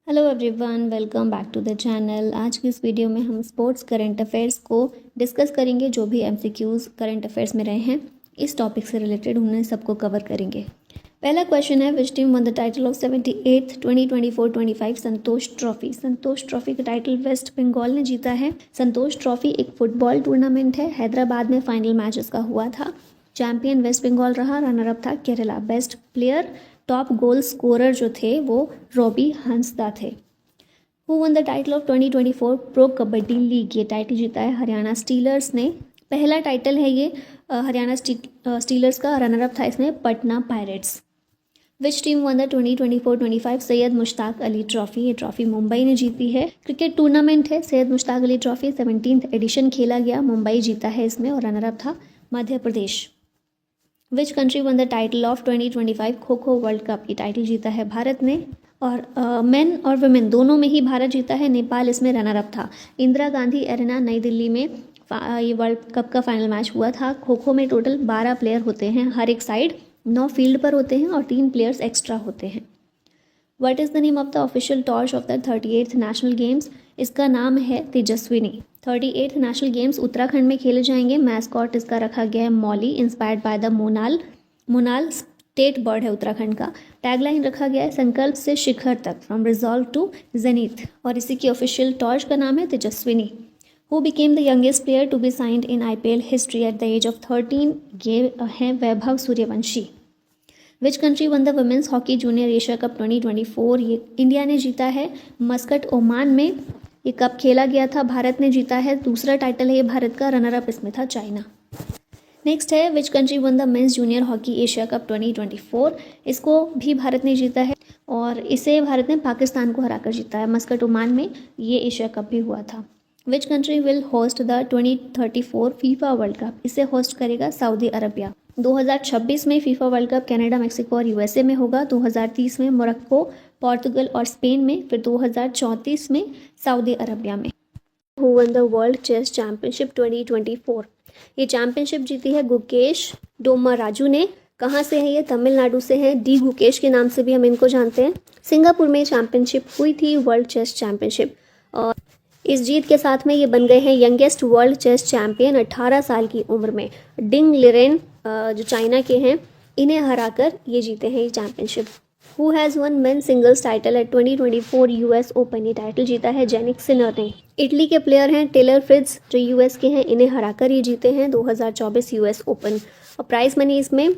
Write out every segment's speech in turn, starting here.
Hello everyone, welcome back to the channel. आज की इस वीडियो में हम स्पोर्ट्स करंट अफेयर्स को डिस्कस करेंगे। जो भी एमसीक्यूज़ करंट अफेयर्स में रहे हैं इस टॉपिक से रिलेटेड उन्हें सबको कवर करेंगे। पहला क्वेश्चन है, विच team won the title of 78th 2024-25 Santosh trophy. Santosh trophy का टाइटल वेस्ट बंगाल ने जीता है। संतोष ट्रॉफी एक फुटबॉल टूर्नामेंट है। हैदराबाद में फाइनल मैच इसका हुआ था। चैंपियन वेस्ट बंगाल रहा, रनर अप था Kerala. Best player, top goal scorer जो थे वो रॉबी हंसदा थे। Who won the title of 2024 Pro Kabaddi League. ये टाइटल जीता है हरियाणा स्टीलर्स ने। पहला टाइटल है ये हरियाणा स्टीलर्स का। रनर अप था इसमें Patna Pirates. Which team won the 2024-25 Syed Mushtaq Ali Trophy. ये ट्रॉफी मुंबई ने जीती है। क्रिकेट टूर्नामेंट है Syed Mushtaq Ali Trophy. 17th edition खेला गया। मुंबई जीता है इसमें और रनर अप था Madhya Pradesh. Which country won the title of 2025 kho खो वर्ल्ड कप। ये टाइटल जीता है भारत ने और मेन और वुमेन दोनों में ही भारत जीता है। नेपाल इसमें रनर अप था। इंदिरा गांधी एरेना नई दिल्ली में ये वर्ल्ड कप का फाइनल मैच हुआ था। खो खो में टोटल 12 प्लेयर होते हैं हर एक साइड, 9 फील्ड पर होते हैं और 3 प्लेयर्स एक्स्ट्रा होते हैं। What is the name of the official torch of the 38th national games. इसका नाम है Tejaswini. 38th national games Uttarakhand में खेले जाएंगे। मैस्कॉट इसका रखा गया है Mauli, inspired by the monal state bird है उत्तराखंड का। टैगलाइन रखा गया है संकल्प से शिखर तक, फ्रॉम रिजॉल्व टू जेनिथ, और इसी की ऑफिशियल टॉर्च का नाम है Tejaswini. Who became the youngest player to be signed in IPL history at the age of 13। ये है Vaibhav Suryavanshi. Which country won the women's hockey junior Asia cup 2024। ये इंडिया ने जीता है। मस्कट ओमान में ये कप खेला गया था। भारत ने जीता है। दूसरा टाइटल है ये भारत का। रनर अप इसमें था चाइना। नेक्स्ट है, which country won the mains junior hockey Asia cup 2024। इसको भी भारत ने जीता है और इसे भारत ने पाकिस्तान को हराकर जीता है। मस्कट ओमान में ये एशिया कप भी हुआ था। Which country will host the 2034 FIFA world cup. इसे होस्ट करेगा सऊदी अरबिया। 2026 में FIFA world cup Canada, Mexico और USA में होगा। 2030 में मोरक्को, पोर्तुगल और स्पेन में। फिर 2034 में सऊदी अरबिया में। Who won the world chess championship 2024। ये चैंपियनशिप जीती है गुकेश डोमाराजू ने। कहाँ से है ये? तमिलनाडु से है। डी गुकेश के नाम से भी हम इनको जानते हैं। सिंगापुर में चैंपियनशिप हुई थी, वर्ल्ड चेस चैंपियनशिप, और इस जीत के साथ में ये बन गए हैं यंगेस्ट वर्ल्ड चेस चैंपियन 18 साल की उम्र में। डिंग लिरेन जो चाइना के हैं, इन्हें हराकर ये जीते हैं ये championship. Who has won main singles title at 2024 US open. ये टाइटल जीता है जेनिक सिनर ने। इटली के प्लेयर हैं टेलर फ्रिट्ज जो US के हैं, इन्हें हराकर ये जीते हैं 2024 US ओपन। और प्राइस मनी इसमें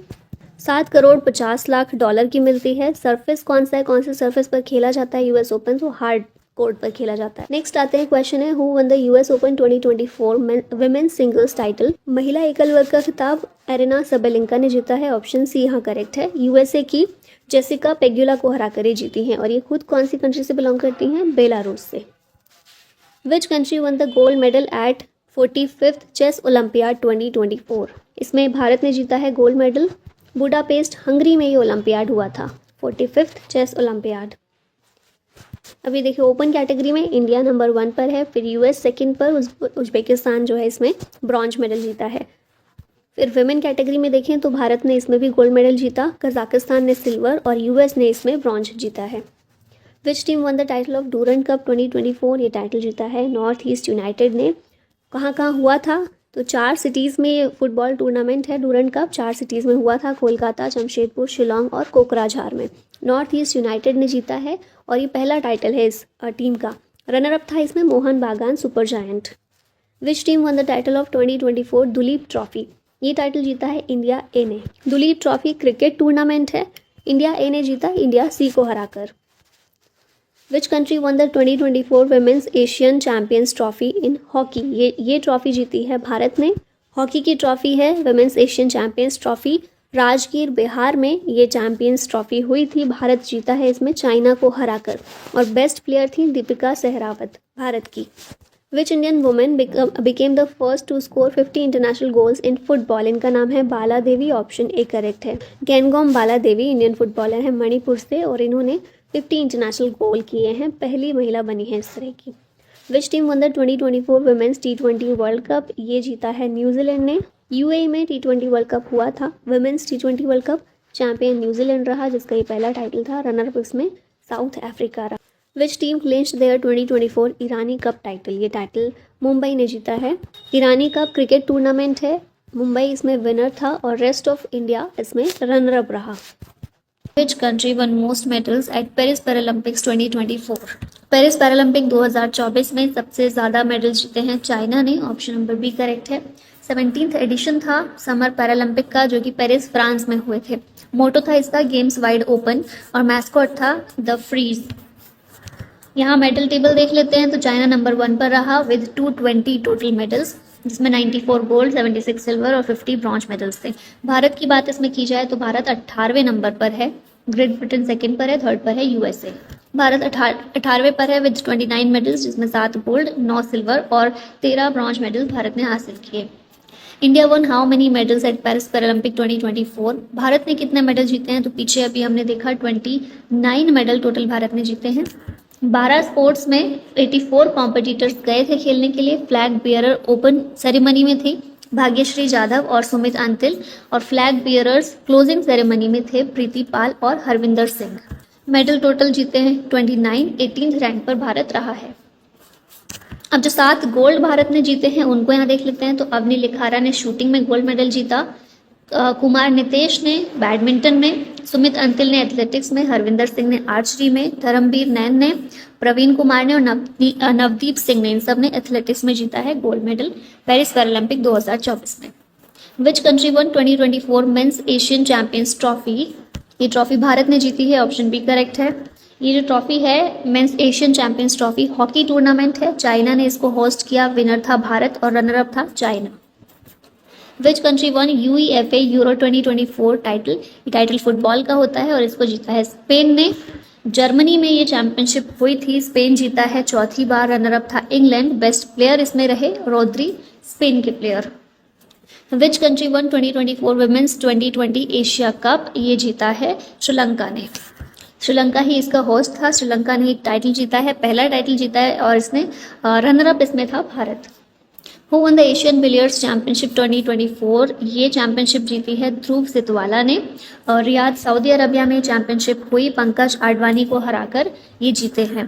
7,50,00,000 की मिलती है। सरफेस कौन सा है, कौन से सरफेस पर खेला जाता है US ओपन? तो हार्ड कोर्ट पर खेला जाता है। नेक्स्ट आते हैं क्वेश्चन है, who won the US open 2024 women's singles title. महिला एकल वर्ग का खिताब एरेना सबेलिंका ने जीता है। ऑप्शन सी यहाँ करेक्ट है। USA की जेसिका पेग्युला को हराकर ये जीती हैं और ये खुद कौन सी कंट्री से बिलोंग करती हैं? बेलारूस से। Which country won the gold medal at 45th chess olympiad 2024। इसमें भारत ने जीता है गोल्ड मेडल। बुडापेस्ट हंगरी में ये ओलंपियाड हुआ था, 45th चेस ओलंपियाड। अभी देखिए ओपन कैटेगरी में इंडिया नंबर 1 पर है, फिर US सेकंड पर, उज्बेकिस्तान जो है इसमें ब्रॉन्ज मेडल जीता है। फिर विमेन कैटेगरी में देखें तो भारत ने इसमें भी गोल्ड मेडल जीता, कजाकिस्तान ने सिल्वर और US ने इसमें ब्रॉन्ज जीता है। विच team won the title of Durand cup 2024। ये टाइटल जीता है नॉर्थ ईस्ट यूनाइटेड ने। कहाँ कहाँ हुआ था? तो 4 सिटीज़ में ये फुटबॉल टूर्नामेंट है डूरंट कप। 4 सिटीज़ में हुआ था, कोलकाता, जमशेदपुर, शिलोंग और कोकराझार में। नॉर्थ ईस्ट यूनाइटेड ने जीता है और ये पहला टाइटल है इस टीम का। रनर अप था इसमें Mohan Bagan super giant. Which team won the title of 2024 Duleep Trophy. ये टाइटल जीता है इंडिया ए ने। दुलीप ट्रॉफी क्रिकेट टूर्नामेंट है। इंडिया ए ने जीता इंडिया सी को हराकर। Which country won the 2024 women's Asian champions trophy in hockey. ये ट्रॉफी जीती है भारत ने। हॉकी की ट्रॉफी है women's Asian champions trophy. Rajgir Bihar में ये चैंपियंस ट्रॉफी हुई थी। भारत जीता है इसमें चाइना को हराकर और बेस्ट प्लेयर थी दीपिका सहरावत भारत की। Which Indian women became the first to score 50 international goals in football. इनका नाम है बाला देवी। ऑप्शन ए करेक्ट है। गेनगोम बाला देवी इंडियन फुटबॉलर है मणिपुर से और इन्होंने 50 इंटरनेशनल गोल किए हैं। पहली महिला बनी है इस तरह की। Which team won the 2024 women's T20 world cup. ये जीता है न्यूजीलैंड ने। UAE में T20 वर्ल्ड कप हुआ था। Women's T20 world cup champion New Zealand रहा, जिसका ये पहला टाइटल था। रनर अप इसमें साउथ अफ्रीका रहा। Which team clinched there 2024 Irani cup title. ये टाइटल मुंबई ने जीता है। ईरानी कप क्रिकेट टूर्नामेंट है, मुंबई इसमें विनर था और रेस्ट ऑफ इंडिया इसमें रनर अप रहा। विच country one most medals at Paris Paralympics 2024। Paris Paralympic 2024 में सबसे ज़्यादा मेडल जीते हैं चाइना ने, ऑप्शन नंबर बी करेक्ट है। 17th एडिशन था समर पैरालंपिक का, जो कि पेरिस फ्रांस में हुए थे। मोटो था इसका गेम्स वाइड ओपन और मैस्कॉट था द फ्रीज। यहाँ मेडल टेबल देख लेते हैं तो चाइना नंबर 1 पर रहा विद 220 टोटल मेडल्स, जिसमें 94 गोल्ड, 76 सिल्वर और 50 ब्रॉन्ज मेडल्स थे। भारत की बात इसमें की जाए तो भारत 18वें नंबर पर है, ग्रेट ब्रिटेन सेकंड पर है, थर्ड पर है यूएसए। भारत 18वें पर है विद 29 मेडल्स, जिसमें 7 गोल्ड, 9 सिल्वर और 13 ब्रॉन्ज मेडल्स भारत ने हासिल किए। India one how many medals at Paris Paralympic 2024। Bharat ने कितने मेडल जीते हैं तो पीछे अभी हमने देखा 29 मेडल टोटल भारत ने जीते हैं। 12 स्पोर्ट्स में 84 कॉम्पिटिटर्स गए थे खेलने के लिए। फ्लैग बियरर ओपन सेरेमनी में थी भाग्यश्री जाधव और सुमित अंतिल, और फ्लैग बियरर्स क्लोजिंग सेरेमनी में थे प्रीति पाल और हरविंदर सिंह। मेडल टोटल जीते हैं 29, 18th रैंक पर भारत रहा है। अब जो 7 गोल्ड भारत ने जीते हैं उनको यहाँ देख लेते हैं। तो अवनी लिखारा ने शूटिंग में गोल्ड मेडल जीता, कुमार नितेश ने बैडमिंटन में, सुमित अंतिल ने एथलेटिक्स में, हरविंदर सिंह ने आर्चरी में, धर्मवीर नैन ने, प्रवीण कुमार ने और नवदीप सिंह ने, इन सब ने एथलेटिक्स में जीता है गोल्ड मेडल पेरिस पैरालंपिक 2024 में। Which country won 2024 men's Asian champions trophy. ये ट्रॉफी भारत ने जीती है, ऑप्शन बी करेक्ट है। ये जो ट्रॉफी है men's Asian champions trophy hockey tournament है, चाइना ने इसको होस्ट किया, विनर था भारत और रनर अप था China. Which country won UEFA Euro 2024 title. ये टाइटल फुटबॉल का होता है और इसको जीता है स्पेन ने। जर्मनी में ये चैंपियनशिप हुई थी, स्पेन जीता है चौथी बार, रनर अप था इंग्लैंड। बेस्ट प्लेयर इसमें रहे रोद्री, स्पेन के player. Which country won 2024 women's 2020 Asia cup. ये जीता है श्रीलंका ने, श्रीलंका ही इसका होस्ट था। श्रीलंका ने एक टाइटल जीता है, पहला टाइटल जीता है और इसने रनर अप इसमें था Bharat. Who won the Asian billiards championship 2024। ये चैंपियनशिप जीती है ध्रुव सितवाला ने, और रियाद सऊदी अरबिया में चैंपियनशिप हुई, पंकज आडवाणी को हराकर ये जीते हैं।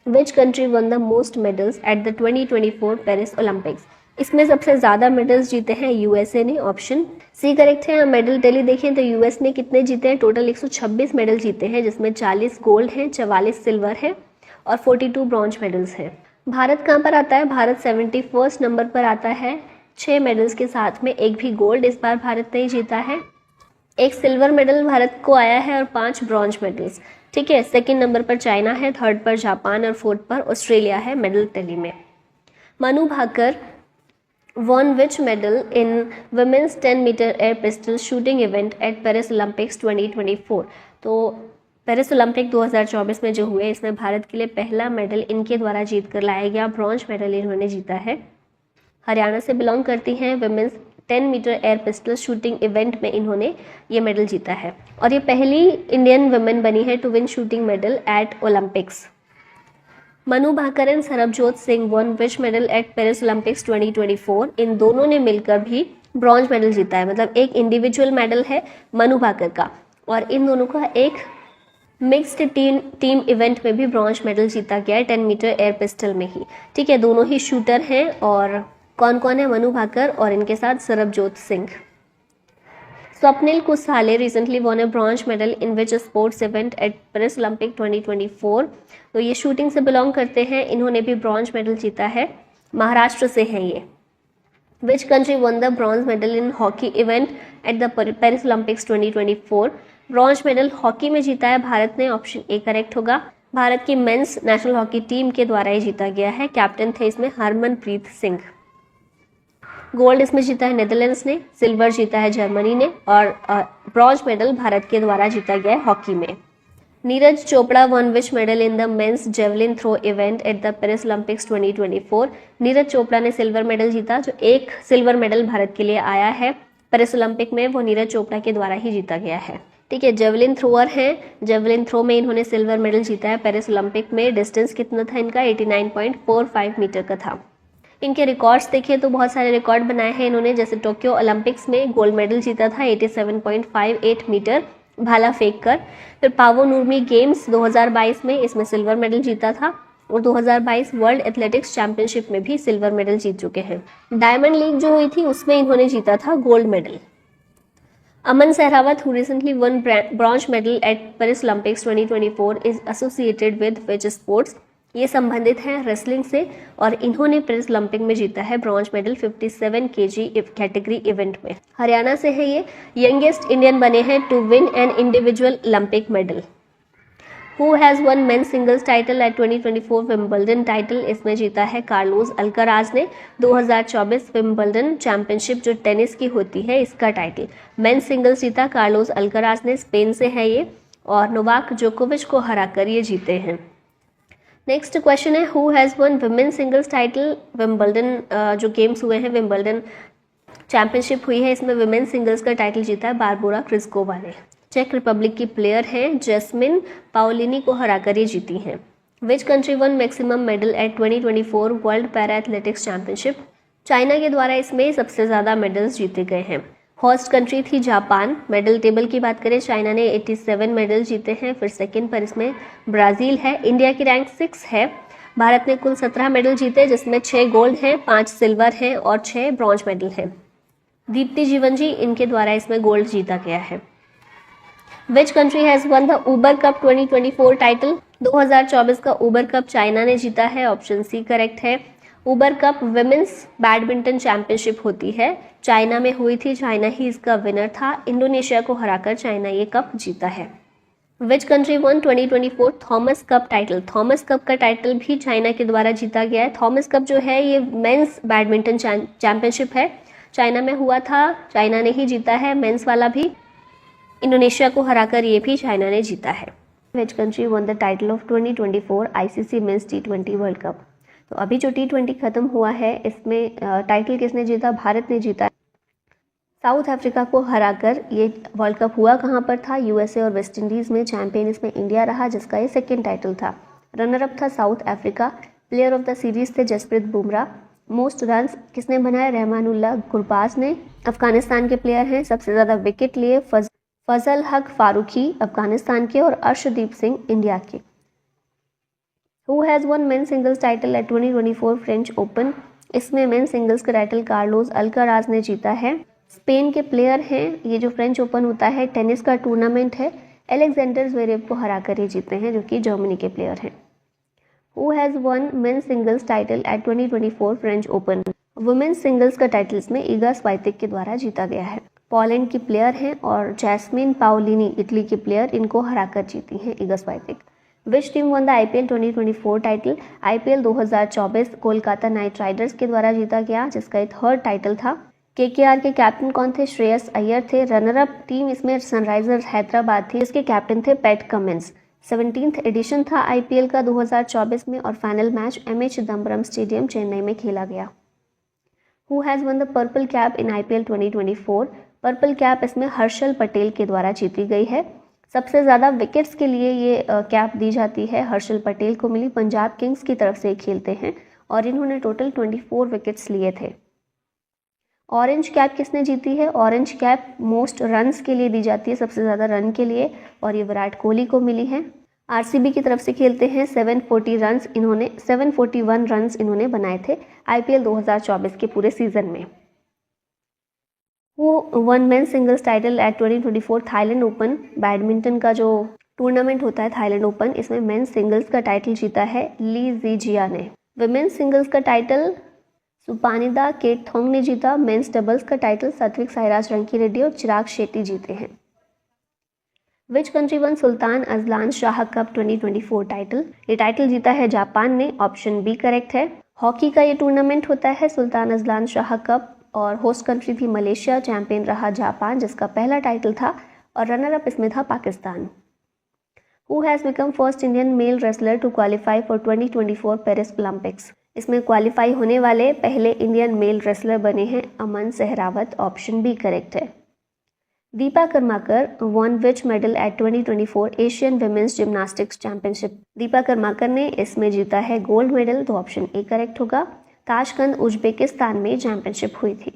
Which country won the most medals at the 2024 Paris Olympics. इसमें सबसे ज़्यादा मेडल्स जीते हैं यूएसए ने, ऑप्शन सी करेक्ट है। मेडल टेली देखें तो यूएस ने कितने जीते हैं, टोटल 126 मेडल जीते हैं, जिसमें 40 गोल्ड हैं, 44 सिल्वर है और 42 ब्रॉन्ज मेडल्स हैं। भारत कहाँ पर आता है, भारत 71st नंबर पर आता है 6 मेडल्स के साथ में, एक भी गोल्ड इस बार भारत ने जीता है। एक सिल्वर मेडल भारत को आया है और 5 ब्रॉन्ज मेडल्स, ठीक है। सेकंड नंबर पर चाइना है, थर्ड पर जापान और फोर्थ पर ऑस्ट्रेलिया है मेडल टेली में। Manu Bhaker won which medal in women's 10 meter air pistol shooting event at Paris Olympics 2024। तो पेरिस ओलंपिक 2024 में जो हुए इसमें भारत के लिए पहला मेडल इनके द्वारा जीत कर लाया गया, ब्रॉन्ज मेडल इन्होंने जीता है। हरियाणा से बिलोंग करती हैं, women's 10 metre air pistol shooting event में इन्होंने ये मेडल जीता है और ये पहली इंडियन वुमेन बनी है to win shooting medal at Olympics. Manu Bhaker and Sarabjot Singh won which medal at Paris Olympics 2024। इन दोनों ने मिलकर भी ब्रॉन्ज मेडल जीता है, मतलब एक इंडिविजुअल मेडल है मनु भाकर का और इन दोनों का एक मिक्स्ड टीम इवेंट में भी ब्रॉन्ज मेडल जीता गया है 10 मीटर एयर पिस्टल में ही, ठीक है। दोनों ही शूटर हैं और कौन कौन है, मनु भाकर और इनके साथ सरबजोत सिंह। स्वप्निल कुसाले recently von A bronze medal in which sports event at Paris Olympic 2024। तो ये शूटिंग से बिलोंग करते हैं, इन्होंने भी ब्रॉन्ज मेडल जीता है, महाराष्ट्र से हैं ये। विच country won the bronze medal in hockey event at the Paris Olympics 2024। Bronze medal hockey में जीता है भारत ने, ऑप्शन ए करेक्ट होगा। भारत की मेंस नेशनल हॉकी टीम के द्वारा ही जीता गया है, कैप्टन थे इसमें हरमनप्रीत सिंह। गोल्ड इसमें जीता है नेदरलैंड्स ने, सिल्वर जीता है जर्मनी ने और ब्रॉन्ज मेडल भारत के द्वारा जीता गया है हॉकी में। Neeraj Chopra won which medal in the men's javelin throw event at the Paris Olympics 2024। Neeraj Chopra ने सिल्वर मेडल जीता, जो एक सिल्वर मेडल भारत के लिए आया है पेरिस ओलंपिक में वो नीरज चोपड़ा के द्वारा ही जीता गया है, ठीक है। जेवलिन थ्रोअर हैं, जेवलिन थ्रो में इन्होंने सिल्वर मेडल जीता है पेरिस ओलंपिक में। डिस्टेंस कितना था इनका, 89.45 मीटर का था। इनके रिकॉर्ड्स देखें तो बहुत सारे रिकॉर्ड बनाए हैं इन्होंने, जैसे टोक्यो ओलंपिक्स में गोल्ड मेडल जीता था 87.58 मीटर, भाला फेंक कर। फिर पावो नूर्मी गेम्स 2022 में इसमें सिल्वर मेडल जीता था और 2022 वर्ल्ड एथलेटिक्स चैंपियनशिप में भी सिल्वर मेडल जीत चुके हैं। डायमंड लीग जो हुई थी उसमें इन्होंने जीता था gold medal. Aman Sehrawat, who recently won bronze medal at Paris Olympics 2024, is associated with which sports? ये संबंधित हैं रेसलिंग से और इन्होंने पेरिस ओलंपिक में जीता है bronze medal 57 kg category event में। हरियाणा से है ये। यंगेस्ट इंडियन बने हैं to win an individual Olympic medal. Who has won men's singles title at 2024 Wimbledon title? इसमें जीता है कार्लोस अल्कराज ने 2024 विंबलडन चैंपियनशिप जो टेनिस की होती है इसका टाइटल। मेंस सिंगल्स जीता कार्लोस अल्कराज ने, स्पेन से है ये, और नोवाक जोकोविच को हराकर ये जीते हैं। नेक्स्ट क्वेश्चन है who has one women singles title? Wimbledon जो गेम्स हुए हैं, विंबलडन चैंपियनशिप हुई है, इसमें विमेन सिंगल्स का टाइटल जीता है बारबोरा क्रिस्कोवा ने। चेक रिपब्लिक की प्लेयर हैं जैस्मिन पाओलिनी को हराकर ये जीती हैं। Which country won maximum medal at 2024 world para athletics championship? China के द्वारा इसमें सबसे ज़्यादा मेडल्स जीते गए हैं। होस्ट कंट्री थी जापान। मेडल टेबल की बात करें, चाइना ने 87 मेडल जीते हैं। फिर सेकंड पर इसमें ब्राज़ील है। इंडिया की रैंक 6 है। भारत ने कुल 17 मेडल जीते जिसमें 6 गोल्ड हैं, 5 सिल्वर हैं और 6 ब्रॉन्ज मेडल हैं। दीप्ति जीवन जी, इनके द्वारा इसमें गोल्ड जीता गया है। Which country has one the Uber cup 2024 title? 2024 का ऊबर कप चाइना ने जीता है, ऑप्शन सी करेक्ट है। Uber cup women's badminton championship होती है, चाइना में हुई थी, चाइना ही इसका विनर था। इंडोनेशिया को हराकर चाइना ये कप जीता है। Which country won 2024 Thomas cup title? Thomas cup का टाइटल भी चाइना के द्वारा जीता गया है। थॉमस कप जो है ये मेंस बैडमिंटन चैंपियनशिप है, चाइना में हुआ था, चाइना ने ही जीता है। मेंस वाला भी इंडोनेशिया को हराकर ये भी चाइना ने जीता है। Which country won the title of 2024 ICC men's T20 world cup? तो अभी जो T20 खत्म हुआ है इसमें टाइटल किसने जीता? भारत ने जीता। साउथ अफ्रीका को हराकर ये वर्ल्ड कप हुआ कहाँ पर था? USA और वेस्ट इंडीज़ में। चैंपियन इसमें इंडिया रहा जिसका ये सेकेंड टाइटल था। रनर अप था south Africa. Player of the series थे जसप्रीत बुमराह। मोस्ट रन्स किसने बनाए? रहमानुल्लाह गुरबाज ने, अफगानिस्तान के प्लेयर हैं। सबसे ज़्यादा विकेट लिए फजल हक फारूकी अफगानिस्तान के और अर्शदीप सिंह इंडिया के। Who has won main singles title at 2024 French open? इसमें मेन सिंगल्स का टाइटल कार्लोस अल्कराज ने जीता है। स्पेन के प्लेयर हैं। ये जो फ्रेंच ओपन होता है टेनिस का टूर्नामेंट है, एलेक्जेंडर ज़्वेरेव को हराकर ये जीते हैं जो कि जर्मनी के प्लेयर हैं। Who has won main singles title at 2024 French Open? Women's singles का टाइटल इसमें ईगा स्वाइतेक के द्वारा जीता गया है। पोलैंड की प्लेयर हैं और जैस्मिन पाओलिनी इटली की प्लेयर, इनको हराकर जीती हैं Iga Swiatek. Which team won the IPL 2024 title? IPL 2024 Kolkata Knight Riders के द्वारा जीता गया जिसका ये थर्ड टाइटल था। KKR के कैप्टन कौन थे? श्रेयस अय्यर थे। रनर अप टीम इसमें सनराइजर्स हैदराबाद थी, इसके कैप्टन थे पैट कमिंस। 17th एडिशन था IPL का 2024 में और final match MA Chidambaram stadium Chennai में खेला गया। Who has one the purple cap in IPL 2024? Purple cap इसमें हर्षल पटेल के द्वारा जीती गई है। सबसे ज़्यादा विकेट्स के लिए ये कैप दी जाती है, हर्षल पटेल को मिली। पंजाब किंग्स की तरफ से खेलते हैं और इन्होंने टोटल 24 विकेट्स लिए थे। ऑरेंज कैप किसने जीती है? ऑरेंज कैप मोस्ट रन्स के लिए दी जाती है, सबसे ज़्यादा रन के लिए, और ये विराट कोहली को मिली है। RCB की तरफ से खेलते हैं। 741 रन्स इन्होंने बनाए थे IPL 2024 के पूरे सीजन में। वो one main singles title at 2024 Thailand open badminton का जो टूर्नामेंट होता है थाईलैंड ओपन, इसमें मेन सिंगल्स का टाइटल जीता है ली जीजिया ने। विमेन्स सिंगल्स का टाइटल सुपानिदा केटथोंग ने जीता। मेंस डबल्स का टाइटल सात्विक साईराज रंकीरेड्डी और चिराग शेट्टी जीते हैं। Which country won Sultan Azlan Shah cup 2024 title? ये टाइटल जीता है जापान ने, ऑप्शन बी करेक्ट है। हॉकी का ये टूर्नामेंट होता है सुल्तान अजलान शाह कप और होस्ट कंट्री थी मलेशिया, चैंपियन रहा जापान जिसका पहला टाइटल था और रनर अप इसमें था Pakistan. Who has become first Indian male wrestler to qualify for 2024 Paris Olympics? इसमें क्वालिफाई होने वाले पहले इंडियन मेल रेसलर बने हैं अमन सहरावत, ऑप्शन बी करेक्ट है। Deepa Karmakar one which medal eight 2024 Asian women's gymnastics championship? Deepa Karmakar ने इसमें जीता है गोल्ड मेडल, तो ऑप्शन ए करेक्ट होगा। ताशकंद उज्बेकिस्तान में चैंपियनशिप हुई थी।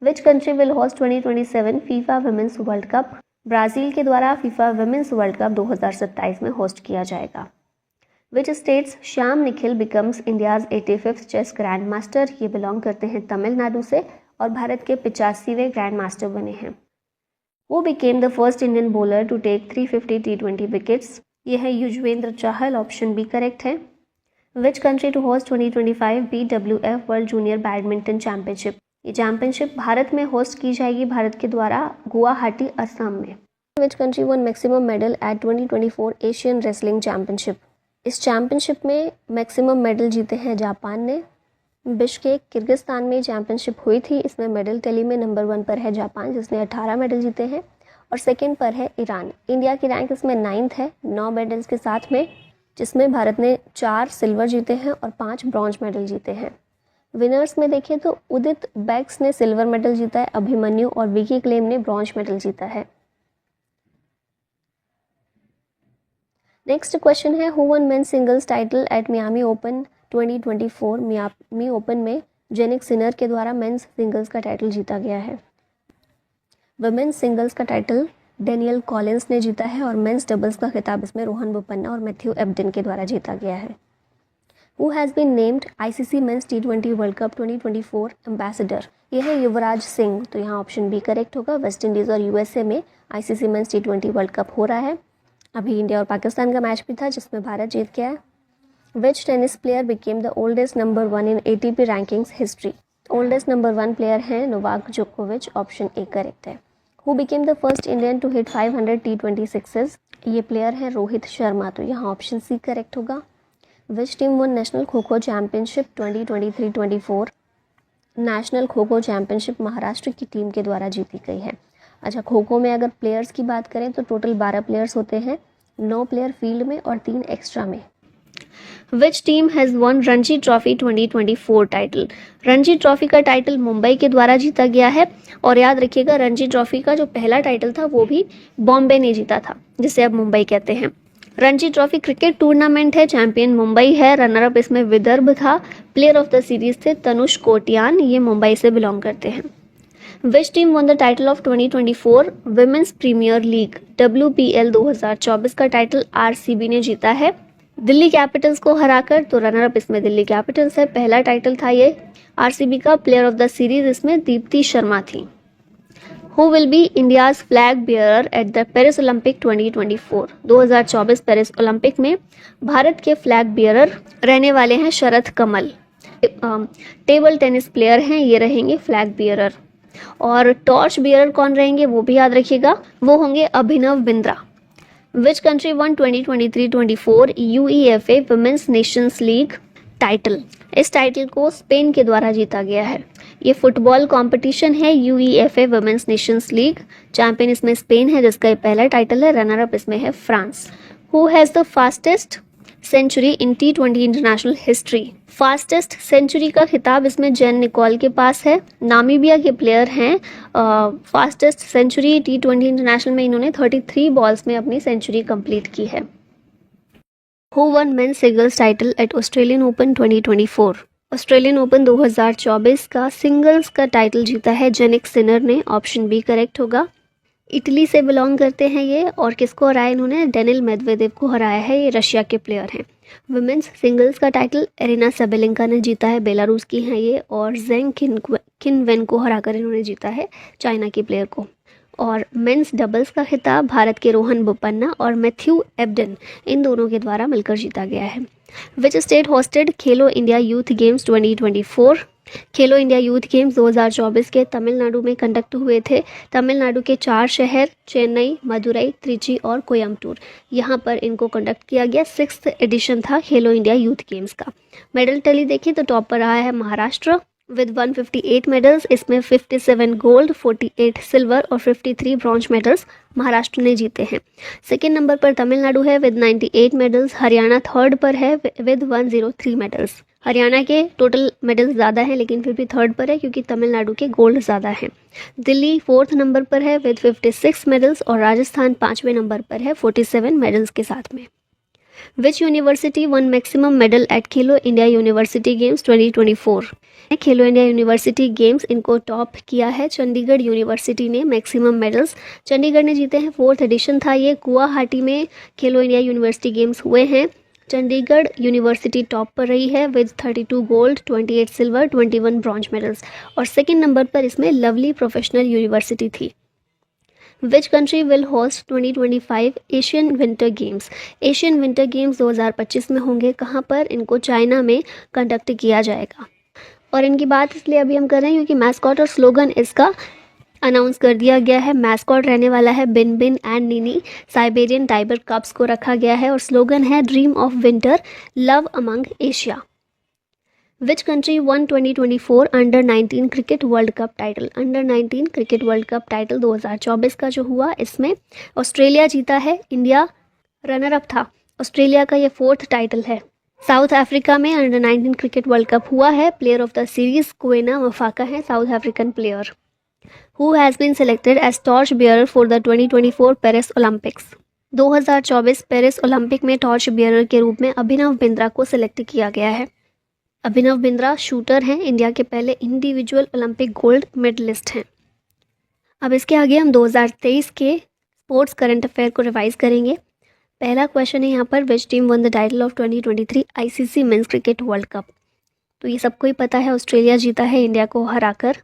Which country will host 2027 FIFA women's world cup? Brazil के द्वारा फीफा विमेंस वर्ल्ड कप 2027 में होस्ट किया जाएगा। Which states Shyam Nikhil becomes India's 85th chess grand master. ये बिलोंग करते हैं तमिलनाडु से और भारत के 85वें ग्रैंड मास्टर बने हैं। वो became the first Indian bowler to take 350 T20 wickets. ये है Yuzvendra Chahal, option B correct है। Which country to host 2025 BWF world junior badminton championship. ये चैंपियनशिप भारत में होस्ट की जाएगी भारत के द्वारा गुवाहाटी, असम में। Which country won maximum medal at 2024 Asian wrestling championship. इस चैंपियनशिप में मैक्सिमम मेडल जीते हैं जापान ने। बिश्केक, किर्गिस्तान में चैंपियनशिप हुई थी। इसमें मेडल टैली में नंबर 1 पर है जापान, जिसने 18 मेडल जीते हैं, और सेकेंड पर है ईरान। इंडिया की रैंक इसमें 9th है 9 मेडल्स के साथ में, जिसमें भारत ने 4 सिल्वर जीते हैं और 5 ब्रॉन्ज मेडल जीते हैं। विनर्स में देखें तो उदित बैक्स ने सिल्वर मेडल जीता है, अभिमन्यु और विकी क्लेम ने ब्रॉन्ज मेडल जीता है। नेक्स्ट क्वेश्चन है, who won men's singles title eight Miami open 2024। Miami open में जेनिक सिनर के द्वारा मेंस सिंगल्स का टाइटल जीता गया है। वुमेन्स सिंगल्स का टाइटल डेनियल कॉलिंस ने जीता है और मेंस डबल्स का खिताब इसमें रोहन बोपन्ना और मैथ्यू एब्डन के द्वारा जीता गया है। Who has been named ICC men's T20 world cup 2024 ambassador. यह है युवराज सिंह, तो यहाँ ऑप्शन बी करेक्ट होगा। वेस्ट इंडीज़ और USA में ICC men's T20 world cup हो रहा है। अभी इंडिया और पाकिस्तान का मैच भी था जिसमें भारत जीत गया है। Which tennis player became the oldest number 1 in ATP rankings history. Oldest number 1 player हैं नोवाक जोकोविच, ऑप्शन ए करेक्ट है। Who became the first Indian to hit 500 T20 sixes. ये प्लेयर हैं रोहित शर्मा, तो यहाँ ऑप्शन सी करेक्ट होगा। विच team one national kho kho championship 2023-24। National kho kho championship Maharashtra की team के द्वारा जीती गई है। अच्छा, खो खो में अगर प्लेयर्स की बात करें तो टोटल 12 प्लेयर्स होते हैं, 9 प्लेयर फील्ड में और 3 एक्स्ट्रा में। Which team has one Ranji trophy 2024 title. Ranji trophy का टाइटल मुंबई के द्वारा जीता गया है, और याद रखिएगा रणजी ट्रॉफी का जो पहला टाइटल था वो भी बॉम्बे ने जीता था, जिसे अब मुंबई कहते हैं। रणजी ट्रॉफी क्रिकेट टूर्नामेंट है, चैंपियन मुंबई है, रनर अप इसमें विदर्भ था, प्लेयर ऑफ द सीरीज थे तनुष कोटियान, ये मुंबई से बिलोंग करते हैं। Which team won the title of 2024 women's premier league WPL 2024 का टाइटल RCB ने जीता है दिल्ली कैपिटल्स को हराकर, तो रनर अप इसमें दिल्ली कैपिटल्स है, पहला टाइटल था ये RCB का। प्लेयर ऑफ द सीरीज इसमें दीप्ति शर्मा थी। Who will be India's flag bearer at the Paris Olympic 2024। 2024 Paris Olympic में भारत के फ्लैग बियरर रहने वाले हैं Sharath Kamal. Table tennis player हैं, ये रहेंगे फ्लैग बियरर। और टॉर्च बियरर कौन रहेंगे वो भी याद रखिएगा, वो होंगे Abhinav Bindra. Which country won 2023-24 UEFA women's Nations League title. इस टाइटल को स्पेन के द्वारा जीता गया है। ये फुटबॉल कंपटीशन है UEFA women's Nations league, champion इसमें स्पेन है जिसका ये पहला टाइटल है, रनर अप इसमें है France. Who has the fastest century in T20 international history. Fastest century का खिताब इसमें जेन निकोल के पास है, नामीबिया के प्लेयर हैं। फास्टेस्ट सेंचुरी T20 इंटरनेशनल में इन्होंने 33 बॉल्स में अपनी सेंचुरी कंप्लीट की है। Who won men's singles title at Australian Open 2024। Australian Open 2024 का सिंगल्स का टाइटल जीता है जेनिक सिनर ने, ऑप्शन बी करेक्ट होगा। इटली से बिलोंग करते हैं ये, और किसको हराया इन्होंने, डेनिल मेदवेदेव को हराया है, ये रशिया के प्लेयर हैं। वुमेन्स सिंगल्स का टाइटल एरिना सेबेलेंका ने जीता है, बेलारूस की हैं ये, और जेंग किनवेन को हराकर इन्होंने जीता है, चाइना की प्लेयर को। और मेंस डबल्स का खिताब भारत के रोहन बोपन्ना और मैथ्यू एब्डन, इन दोनों के द्वारा मिलकर जीता गया है। Which state hosted Khelo India youth games 2024। Khelo India youth games 2024 के तमिलनाडु में कंडक्ट हुए थे। तमिलनाडु के 4 शहर चेन्नई, मदुरई, त्रिची और कोयम्बटूर, यहाँ पर इनको कंडक्ट किया गया। 6th एडिशन था खेलो इंडिया यूथ गेम्स का। मेडल टैली देखें तो टॉप पर रहा है महाराष्ट्र विद 158 मेडल्स, इसमें 57 गोल्ड, 48 सिल्वर और 53 ब्रॉन्ज मेडल्स महाराष्ट्र ने जीते हैं। सेकेंड नंबर पर तमिलनाडु है विद 98 मेडल्स, हरियाणा थर्ड पर है विद 103 मेडल्स। हरियाणा के टोटल मेडल्स ज़्यादा हैं लेकिन फिर भी थर्ड पर है क्योंकि तमिलनाडु के गोल्ड ज़्यादा हैं। दिल्ली 4th नंबर पर है विद 56 मेडल्स और राजस्थान 5वें नंबर पर है 47 मेडल्स के साथ में। Which university one maximum medal at Khelo India university games 2024? Khelo India university games इनको टॉप किया है चंडीगढ़ यूनिवर्सिटी ने मैक्सिमम मेडल्स। चंडीगढ़ ने जीते हैं, 4th एडिशन था ये। गुवाहाटी में खेलो इंडिया यूनिवर्सिटी गेम्स हुए हैं। चंडीगढ़ यूनिवर्सिटी टॉप पर रही है with 32 gold, 28 silver, 21 bronze medals. और सेकेंड नंबर पर इसमें लवली प्रोफेशनल यूनिवर्सिटी थी। Which country will host 2025 Asian winter games? Asian winter games 2025 में होंगे। कहाँ पर? इनको चाइना में कंडक्ट किया जाएगा। और इनकी बात इसलिए अभी हम कर रहे हैं क्योंकि मैस्कॉट और स्लोगन इसका अनाउंस कर दिया गया है। मैस्कॉट रहने वाला है बिन बिन एंड नीनी। साइबेरियन टाइगर कप्स को रखा गया है और स्लोगन है dream of winter, love among Asia. Which country won 2024 under 19 cricket world cup title? Under 19 cricket world cup title 2024 का जो हुआ, इसमें ऑस्ट्रेलिया जीता है। इंडिया रनर अप था। ऑस्ट्रेलिया का ये 4th टाइटल है। साउथ अफ्रीका में अंडर 19 क्रिकेट वर्ल्ड कप हुआ है। Player of the series Kwena Maphaka है, South African player. Who has been selected as torch bearer for the 2024 Paris Olympics? 2024 Paris Olympic में torch bearer के रूप में अभिनव बिंद्रा को सिलेक्ट किया गया है। अभिनव बिंद्रा शूटर हैं, इंडिया के पहले इंडिविजुअल ओलंपिक गोल्ड मेडलिस्ट हैं। अब इसके आगे हम 2023 के स्पोर्ट्स करंट अफेयर को रिवाइज करेंगे। पहला क्वेश्चन है यहाँ पर, विच team won the title of 2023 ICC men's cricket world cup? तो ये सबको ही पता है, ऑस्ट्रेलिया जीता है इंडिया को हराकर।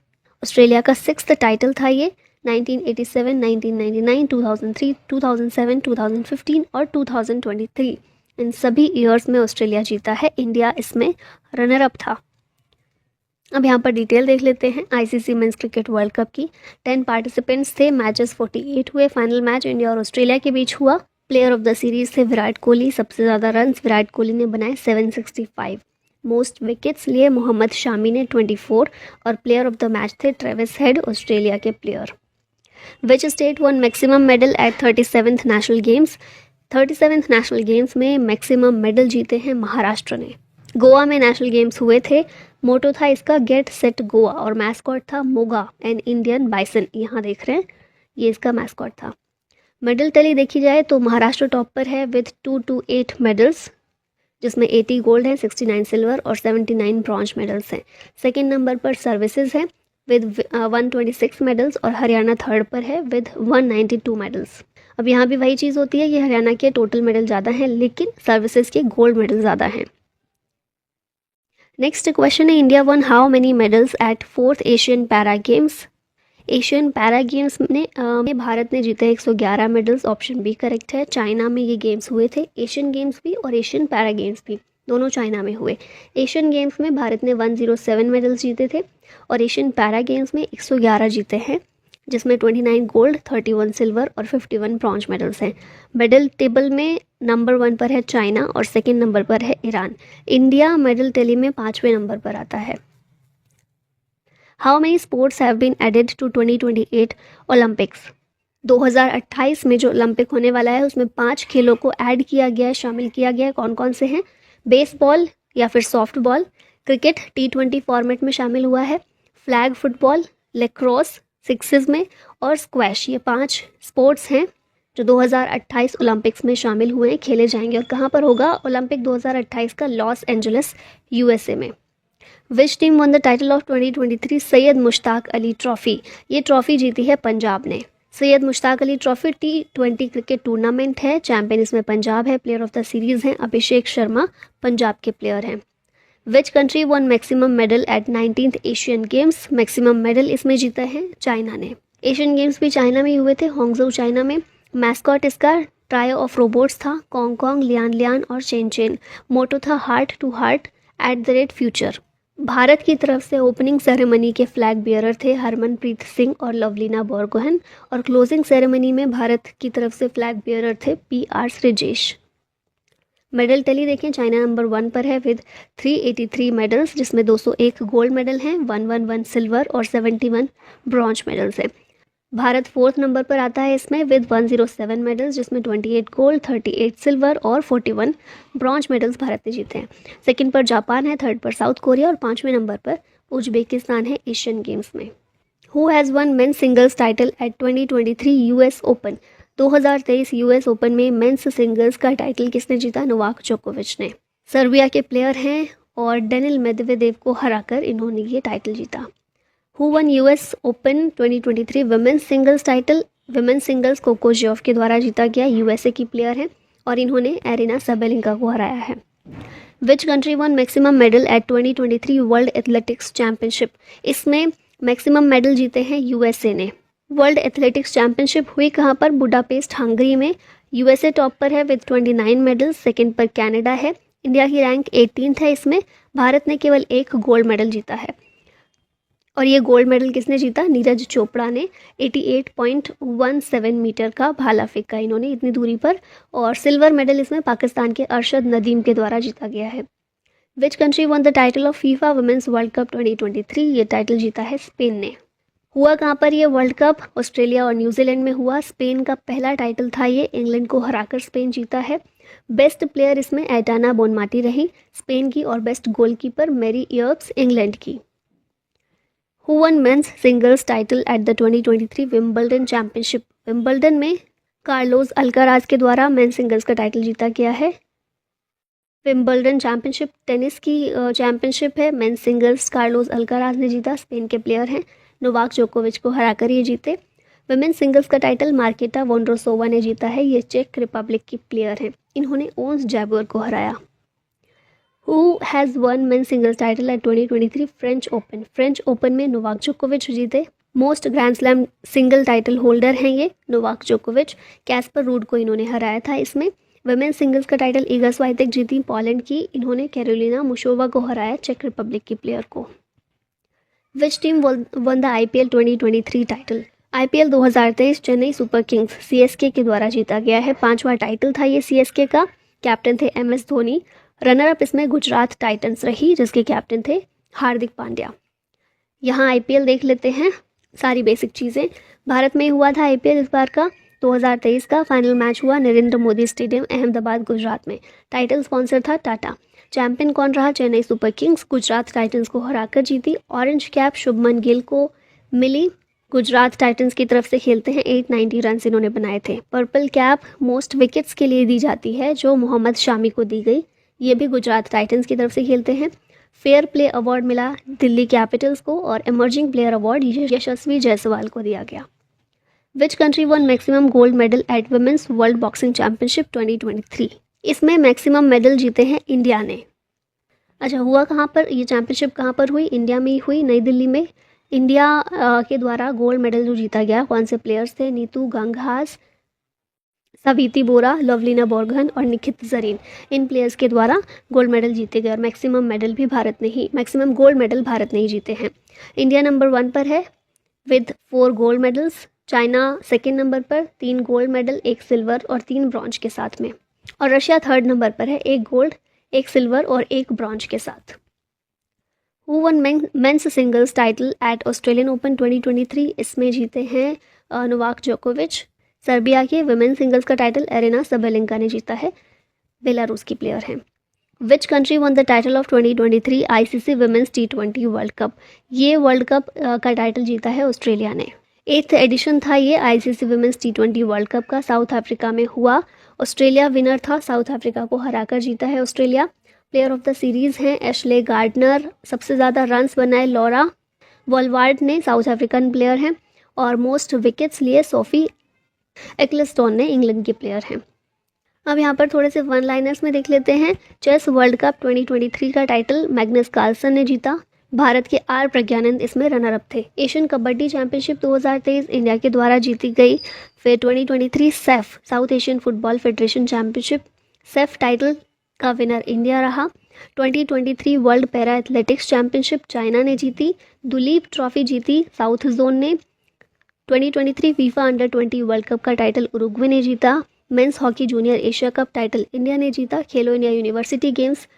ऑस्ट्रेलिया का 6th टाइटल था ये। 1987, 1999, 2003, 2007, 2015 और 2023, इन सभी ईयर्स में ऑस्ट्रेलिया जीता है। इंडिया इसमें रनर अप था। अब यहाँ पर डिटेल देख लेते हैं ICC men's cricket world cup की। 10 पार्टिसिपेंट्स थे, मैचेस 48 हुए। फाइनल मैच इंडिया और ऑस्ट्रेलिया के बीच हुआ। प्लेयर ऑफ द सीरीज थे विराट कोहली, सबसे ज़्यादा रन्स विराट कोहली ने बनाए 765। मोस्ट विकेट्स लिए मोहम्मद शामी ने 24 और प्लेयर ऑफ द मैच थे ट्रेविस हेड, ऑस्ट्रेलिया के player. Which state one maximum medal at 37th national games? 37th national games में मैक्सिमम मेडल जीते हैं महाराष्ट्र ने। गोवा में नेशनल गेम्स हुए थे। मोटो था इसका गेट सेट गोवा और मैस्कॉट था मोगा एन इंडियन बाइसन। यहाँ देख रहे हैं, ये इसका मैस्कॉट था। मेडल टैली देखी जाए तो महाराष्ट्र टॉप पर है विद 228 मेडल्स, जिसमें 80 गोल्ड है, 69 सिल्वर और 79 ब्रॉन्ज मेडल्स हैं। सेकेंड नंबर पर सर्विसेज है विद 126 मेडल्स और हरियाणा थर्ड पर है विद 192 मेडल्स। अब यहाँ भी वही चीज़ होती है कि हरियाणा के टोटल मेडल ज़्यादा हैं लेकिन सर्विसेज के गोल्ड मेडल ज़्यादा हैं। नेक्स्ट क्वेश्चन है, India one how many medals at 4th Asian para games? Asian para games में भारत ने जीते 111 मेडल्स, ऑप्शन बी करेक्ट है। चाइना में ये गेम्स हुए थे, एशियन गेम्स भी और एशियन पैरा गेम्स भी, दोनों चाइना में हुए। एशियन गेम्स में भारत ने 107 मेडल्स जीते थे और एशियन पैरा गेम्स में 111 जीते हैं, जिसमें 29 गोल्ड, 31 सिल्वर और 51 ब्रॉन्ज मेडल्स हैं। मेडल टेबल में नंबर 1 पर है चाइना और सेकेंड नंबर पर है ईरान। इंडिया मेडल टैली में 5वें नंबर पर आता है। How many sports have been added to 2028 Olympics? 2028 में जो ओलंपिक होने वाला है उसमें 5 खेलों को ऐड किया गया है, शामिल किया गया है। कौन कौन से हैं? बेसबॉल या फिर soft ball, cricket T20 format में शामिल हुआ है, फ्लैग फुटबॉल, लेक्रोस सिक्सेस में और स्क्वैश। ये 5 स्पोर्ट्स हैं जो 2028 ओलंपिक्स में शामिल हुए हैं, खेले जाएंगे। और कहाँ पर होगा ओलंपिक 2028 का? लॉस एंजलिस USA में। विच team won the title of 2023 Syed Mushtaq Ali Trophy? ये ट्रॉफी जीती है पंजाब ने। Syed Mushtaq Ali trophy T20 cricket tournament है, चैंपियन इसमें पंजाब है। प्लेयर ऑफ द सीरीज हैं अभिषेक शर्मा, पंजाब के प्लेयर हैं। Which country won maximum medal at 19th Asian games? Maximum medal इसमें जीता है चाइना ने। एशियन गेम्स भी चाइना में ही हुए थे, होंगजो चाइना में। मैस्कॉट इसका ट्रायो ऑफ रोबोट्स था, कॉन्ग कॉन्ग, लियान लियान और चेन चेन। मोटो था heart to heart @at future. Bharat की तरफ से ओपनिंग सेरेमनी के फ्लैग बियरर थे हरमनप्रीत सिंह और लवलीना बोरगोहन, और क्लोजिंग सेरेमनी में भारत की तरफ से फ्लैग बियरर थे PR श्रीजेश। मेडल टैली देखें, चाइना नंबर 1 पर है विद 383 मेडल्स, जिसमें 201 गोल्ड मेडल हैं, 111 सिल्वर और 71 ब्रॉन्ज मेडल्स हैं। भारत 4th नंबर पर आता है इसमें विद 107 मेडल्स, जिसमें 28 गोल्ड, 38 सिल्वर और 41 ब्रॉन्ज मेडल्स भारत ने जीते हैं। सेकंड पर जापान है, थर्ड पर साउथ कोरिया और 5वें नंबर पर उज्बेकिस्तान है एशियन गेम्स में। Who has won main singles title eight 2023 US open? 2023 US open में मेंस सिंगल्स का टाइटल किसने जीता? नोवाक जोकोविच ने। सर्बिया के प्लेयर हैं और डेनिल मेदवेदेव को हराकर इन्होंने ये टाइटल जीता। Who won US Open 2023 women's singles title? Women's singles Coco Gauff के द्वारा जीता गया। यूएसए की प्लेयर हैं और इन्होंने एरिना सबेलिंका को हराया है। Which country won maximum medal at 2023 world athletics championship? इसमें मैक्सिमम मेडल जीते हैं यूएसए ने। वर्ल्ड एथलेटिक्स चैंपियनशिप हुई कहाँ पर? बुडापेस्ट हंगरी में। यूएसए टॉप पर है विद 29 मेडल, सेकंड पर कनाडा है। इंडिया की रैंक 18th है। इसमें भारत ने केवल एक गोल्ड मेडल जीता है और ये गोल्ड मेडल किसने जीता? नीरज चोपड़ा ने 88.17 मीटर का भाला फेंका इन्होंने इतनी दूरी पर। और सिल्वर मेडल इसमें पाकिस्तान के अरशद नदीम के द्वारा जीता गया है। Which country won the title of FIFA women's world cup 2023? ये टाइटल जीता है स्पेन ने। हुआ कहाँ पर ये वर्ल्ड कप? ऑस्ट्रेलिया और न्यूजीलैंड में हुआ। स्पेन का पहला टाइटल था ये, इंग्लैंड को हराकर स्पेन जीता है। बेस्ट प्लेयर इसमें एटाना बोनमाटी रही स्पेन की और बेस्ट गोलकीपर मैरी इयर्ब्स इंग्लैंड की। Who won men's singles title at the 2023 Wimbledon championship? Wimbledon में कार्लोस अल्काराज के द्वारा मेंस सिंगल्स का टाइटल जीता गया है। विंबलडन चैंपियनशिप टेनिस की चैंपियनशिप है। मेंस सिंगल्स कार्लोस अल्काराज ने जीता, स्पेन के प्लेयर हैं। नोवाक जोकोविच को हराकर ये जीते। वुमेन्स सिंगल्स का टाइटल मार्केटा वोंड्रोसोवा ने जीता है। ये चेक रिपब्लिक की प्लेयर हैं। इन्होंने ओन्स जैबुअर को हराया। Who has one men's singles title eight 2023 French open? French open में नोवाक जोकोविच जीते। Most grand slam single title holder हैं ये नोवाक जोकोविच। कैस्पर रूड को इन्होंने हराया था इसमें। वुमेन्स सिंगल्स का टाइटल इगा स्वाइतेक जीती पोलैंड की। इन्होंने कैरोलिना मुशोवा को हराया, चेक रिपब्लिक की प्लेयर को। विच team won the IPL 2023 title? IPL 2023 Chennai super Kings CSK के द्वारा जीता गया है। 5वां टाइटल था ये सीएसके का। कैप्टन थे एमएस धोनी। रनर अप इसमें गुजरात टाइटंस रही जिसके कैप्टन थे हार्दिक पांड्या। यहाँ आईपीएल देख लेते हैं सारी बेसिक चीज़ें। भारत में हुआ था आईपीएल इस बार का 2023 का। फाइनल मैच हुआ नरेंद्र मोदी स्टेडियम अहमदाबाद गुजरात में। टाइटल स्पॉन्सर था टाटा। चैंपियन कौन रहा? Chennai super Kings Gujarat Titans को हराकर जीती। ऑरेंज कैप शुभमन गिल को मिली। गुजरात टाइटंस की तरफ से खेलते हैं। 890 रन इन्होंने बनाए थे। पर्पल कैप मोस्ट विकेट्स के लिए दी जाती है जो मोहम्मद शामी को दी गई। ये भी गुजरात टाइटंस की तरफ से खेलते हैं। फेयर प्ले अवार्ड मिला दिल्ली कैपिटल्स को और emerging player award Yashasvi Jaiswal को दिया गया। Which country won maximum gold medal at women's world boxing championship 2023? इसमें मैक्सिमम मेडल जीते हैं इंडिया ने। अच्छा, हुआ कहाँ पर ये चैंपियनशिप? कहाँ पर हुई? इंडिया में ही हुई, नई दिल्ली में। इंडिया के द्वारा गोल्ड मेडल जो जीता गया, कौन से प्लेयर्स थे? नीतू गंगहास, सविति बोरा, लवलीना बोरगन और निखित जरीन। इन प्लेयर्स के द्वारा गोल्ड मेडल जीते गए और मैक्सिमम गोल्ड मेडल भारत ने ही जीते हैं। इंडिया नंबर 1 पर है with 4 gold medals. China second number पर 3 गोल्ड मेडल, 1 सिल्वर और 3 ब्रॉन्ज के साथ में। और रशिया थर्ड नंबर पर है 1 गोल्ड, 1 सिल्वर और 1 ब्रॉन्ज के साथ। Who won men's singles title at Australian Open 2023? इसमें जीते हैं नोवाक जोकोविच। सर्बिया के वुमेन सिंगल्स का टाइटल एरिना सबेलिंका ने जीता है, बेलारूस की प्लेयर हैं। Which country won the title of 2023 ICC women's T20 world cup? ये वर्ल्ड कप का टाइटल जीता है ऑस्ट्रेलिया ने। 8th एडिशन था ये ICC women's T20 world cup का, साउथ अफ्रीका में हुआ। ऑस्ट्रेलिया विनर था, साउथ अफ्रीका को हराकर जीता है Australia. Player of the series हैं एशले गार्डनर। सबसे ज़्यादा रन्स बनाए लॉरा वॉलवार्ड ने, साउथ अफ्रीकन प्लेयर हैं। और मोस्ट विकेट्स लिए सोफी एक्लेस्टोन ने, इंग्लैंड के प्लेयर हैं। अब यहाँ पर थोड़े से वन लाइनर्स में देख लेते हैं। चेस वर्ल्ड कप 2023 का टाइटल मैग्नस कार्लसन ने जीता। भारत के आर प्रज्ञानंद इसमें रनर अप थे। एशियन कबड्डी चैंपियनशिप 2023 इंडिया के द्वारा जीती गई। फिर 2023 safe south Asian football federation championship, safe title का विनर इंडिया रहा। 2023 world para athletics championship China ने जीती। दुलीप ट्रॉफी जीती साउथ जोन ने। 2023 फीफा अंडर 20 वर्ल्ड कप का टाइटल उरुग्वे ने जीता। Men's hockey junior Asia cup title India ने जीता। खेलो इंडिया यूनिवर्सिटी गेम्स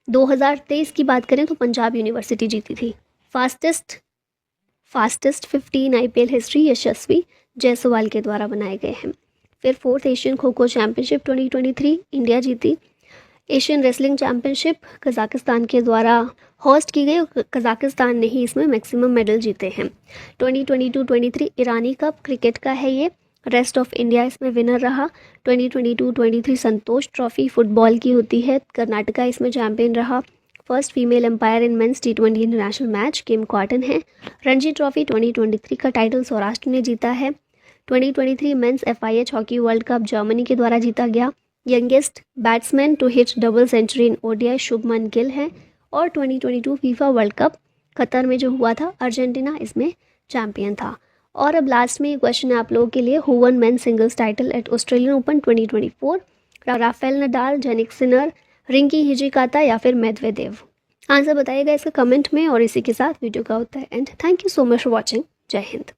2023 की बात करें तो पंजाब यूनिवर्सिटी जीती थी। फास्टेस्ट 15 आईपीएल हिस्ट्री यशस्वी जायसवाल के द्वारा बनाए गए हैं। फिर 4th Asian kho kho championship 2023 India जीती। एशियन रेसलिंग चैंपियनशिप कजाकिस्तान के द्वारा होस्ट की गई और कजाकिस्तान ने ही इसमें मैक्सिमम मेडल जीते हैं। 2022-23 ईरानी कप क्रिकेट का है ये। रेस्ट ऑफ इंडिया इसमें विनर रहा। 2022-23 संतोष ट्रॉफी फुटबॉल की होती है, कर्नाटका इसमें चैंपियन रहा। First female umpire in men's T20 international match Kim Cotton है। रणजी ट्रॉफी 2023 का टाइटल सौराष्ट्र ने जीता है। 2023 men's FIH hockey world cup Germany के द्वारा जीता गया। Youngest batsman to hit double century in ODI Shubman Gill है। और 2022 फीफा वर्ल्ड कप कतर में जो हुआ था, अर्जेंटीना इसमें चैंपियन था। और अब लास्ट में क्वेश्चन है आप लोगों के लिए, who won main singles title at Australian Open 2024? Rafael Nadal, Jannik Sinner, Rinky Hijikata या फिर मेदवेदेव? आंसर बताइएगा इसका कमेंट में। और इसी के साथ वीडियो का होता है and thank you so much for watching. जय हिंद।